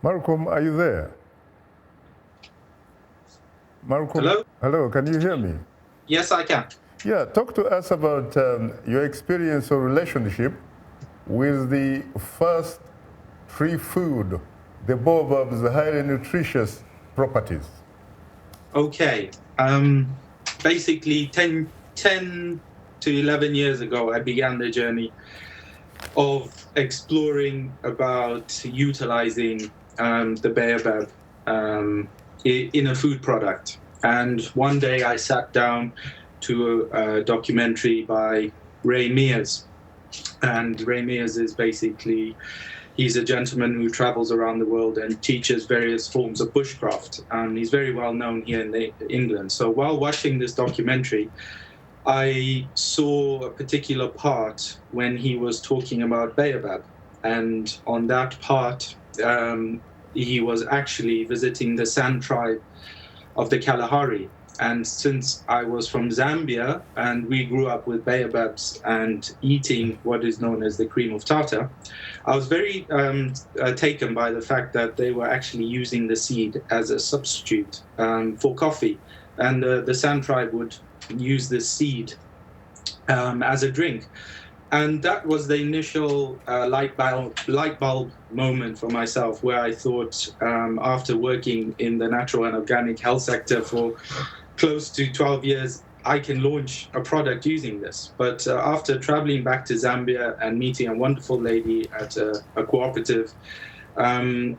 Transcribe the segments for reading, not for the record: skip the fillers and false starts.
Malcolm, are you there? Malcolm, Hello? hello, can you hear me? Yes, I can. Yeah, talk to us about your experience or relationship with the first tree food, the baobab's highly nutritious properties. Okay. Basically, 10 to 11 years ago, I began the journey of exploring about utilizing the baobab in a food product. And one day I sat down to a documentary by Ray Mears. And Ray Mears is basically, he's a gentleman who travels around the world and teaches various forms of bushcraft. He's very well known here in England. So while watching this documentary, I saw a particular part when he was talking about baobab. And on that part, he was actually visiting the San tribe of the Kalahari. And since I was from Zambia and we grew up with baobabs and eating what is known as the cream of tartar, I was very taken by the fact that they were actually using the seed as a substitute for coffee. And the San tribe would use this seed as a drink. And that was the initial light bulb moment for myself, where I thought, after working in the natural and organic health sector for close to 12 years, I can launch a product using this. But after traveling back to Zambia and meeting a wonderful lady at a cooperative, I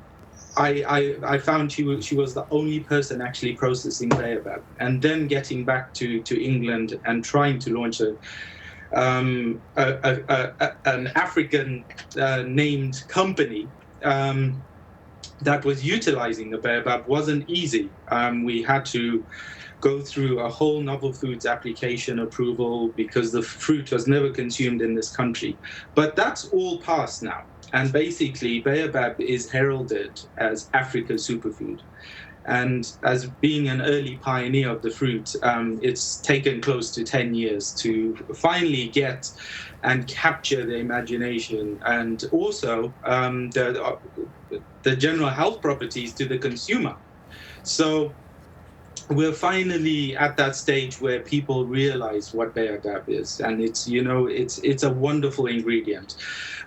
found she was the only person actually processing baobab. And then getting back to England and trying to launch an African named company that was utilizing the baobab wasn't easy. We had to go through a whole novel foods application approval because the fruit was never consumed in this country. But that's all past now. And basically, baobab is heralded as Africa's superfood. And as being an early pioneer of the fruit, it's taken close to 10 years to finally get and capture the imagination and also the general health properties to the consumer. So we're finally at that stage where people realize what baobab is, and it's a wonderful ingredient,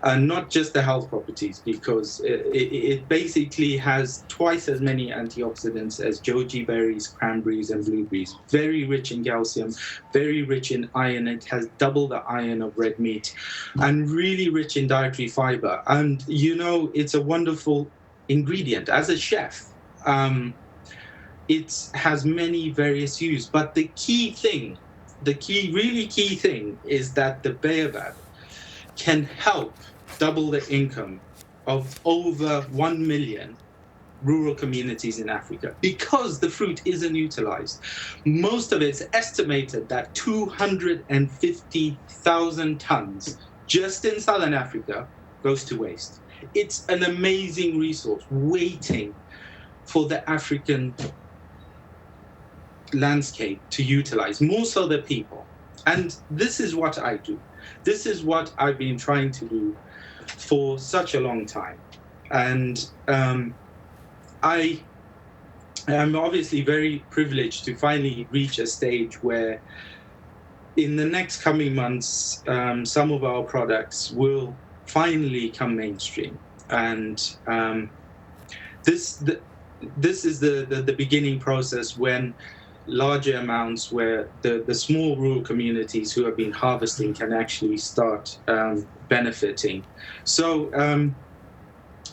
and not just the health properties, because it basically has twice as many antioxidants as goji berries, cranberries, and blueberries. Very rich in calcium, very rich in iron. It has double the iron of red meat, and really rich in dietary fiber. And it's a wonderful ingredient. As a chef, it has many various uses, but the really key thing is that the baobab can help double the income of over 1 million rural communities in Africa because the fruit isn't utilized. Most of it's estimated that 250,000 tons just in Southern Africa goes to waste. It's an amazing resource waiting for the African landscape to utilize, more so the people. And this is what I do. This is what I've been trying to do for such a long time. And I am obviously very privileged to finally reach a stage where in the next coming months, some of our products will finally come mainstream. And this is the beginning process when larger amounts where the small rural communities who have been harvesting can actually start benefiting. So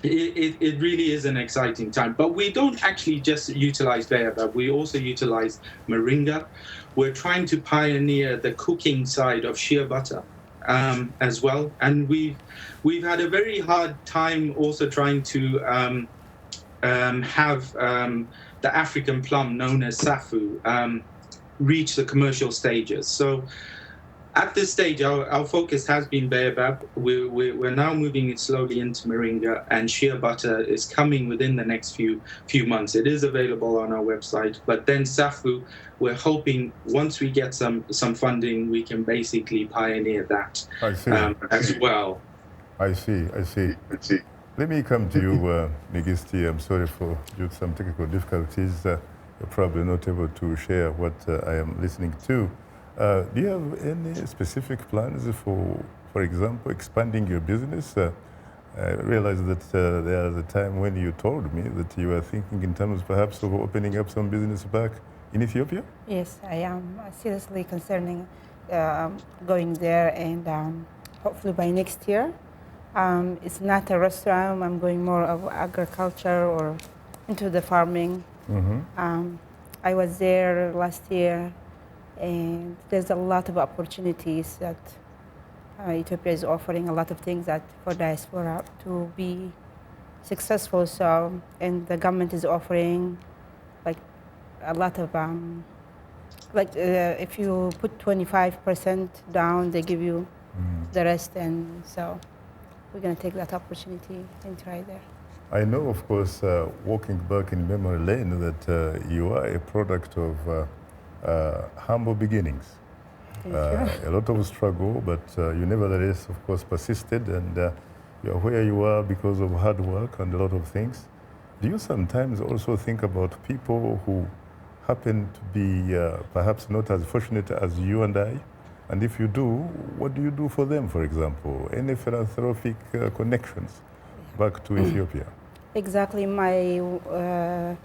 it really is an exciting time. But we don't actually just utilize baobab. We also utilize moringa. We're trying to pioneer the cooking side of shea butter as well. And we've had a very hard time also trying to have the African plum known as safu reach the commercial stages. So at this stage, our focus has been baobab. We're now moving it slowly into moringa, and shea butter is coming within the next few months. It is available on our website. But then safu, we're hoping once we get some funding, we can basically pioneer that as well. I see. Let me come to you, Nigisti. I'm sorry for due to some technical difficulties. You're probably not able to share what I am listening to. Do you have any specific plans for example, expanding your business? I realized that there was a time when you told me that you were thinking in terms perhaps of opening up some business back in Ethiopia? Yes, I am seriously concerning going there, and hopefully by next year. It's not a restaurant. I'm going more of agriculture or into the farming. I was there last year, and there's a lot of opportunities that Ethiopia is offering, a lot of things that for diaspora to be successful. So, and the government is offering like a lot of if you put 25% down, they give you the rest, and so we're going to take that opportunity and try there. I know, of course, walking back in memory lane, that you are a product of humble beginnings. Thank you. A lot of struggle, but you nevertheless, of course, persisted, and you're where you are because of hard work and a lot of things. Do you sometimes also think about people who happen to be perhaps not as fortunate as you and I? And if you do, what do you do for them, for example? Any philanthropic connections back to Ethiopia? Exactly. The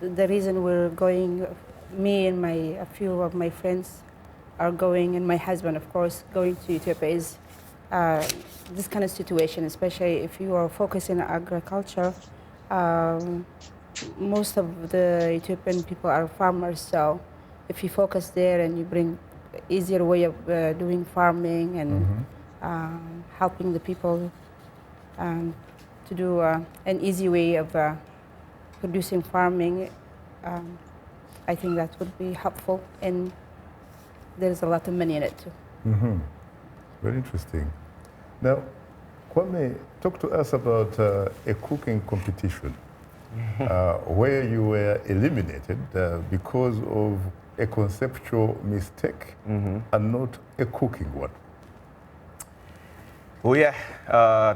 reason we're going, me and a few of my friends are going, and my husband, of course, going to Ethiopia is this kind of situation, especially if you are focusing on agriculture. Most of the Ethiopian people are farmers, so if you focus there and you bring easier way of doing farming and helping the people to do an easy way of producing farming, I think that would be helpful, and there's a lot of money in it too. Very interesting. Now, Kwame, talk to us about a cooking competition where you were eliminated because of a conceptual mistake and not a cooking one. Well, yeah,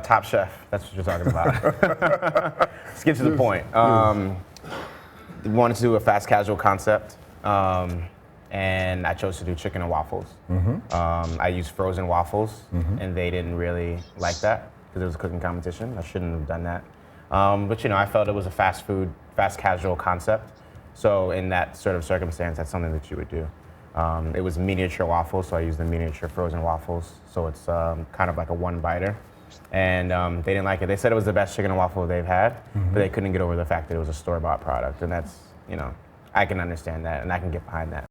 Top Chef, that's what you're talking about. Let's get to the point. We wanted to do a fast casual concept, and I chose to do chicken and waffles. I used frozen waffles, and they didn't really like that because it was a cooking competition. I shouldn't have done that. But I felt it was a fast casual concept. So in that sort of circumstance, that's something that you would do. It was miniature waffles, so I used the miniature frozen waffles. So it's kind of like a one-biter. And they didn't like it. They said it was the best chicken and waffle they've had, but they couldn't get over the fact that it was a store-bought product. And that's, I can understand that, and I can get behind that.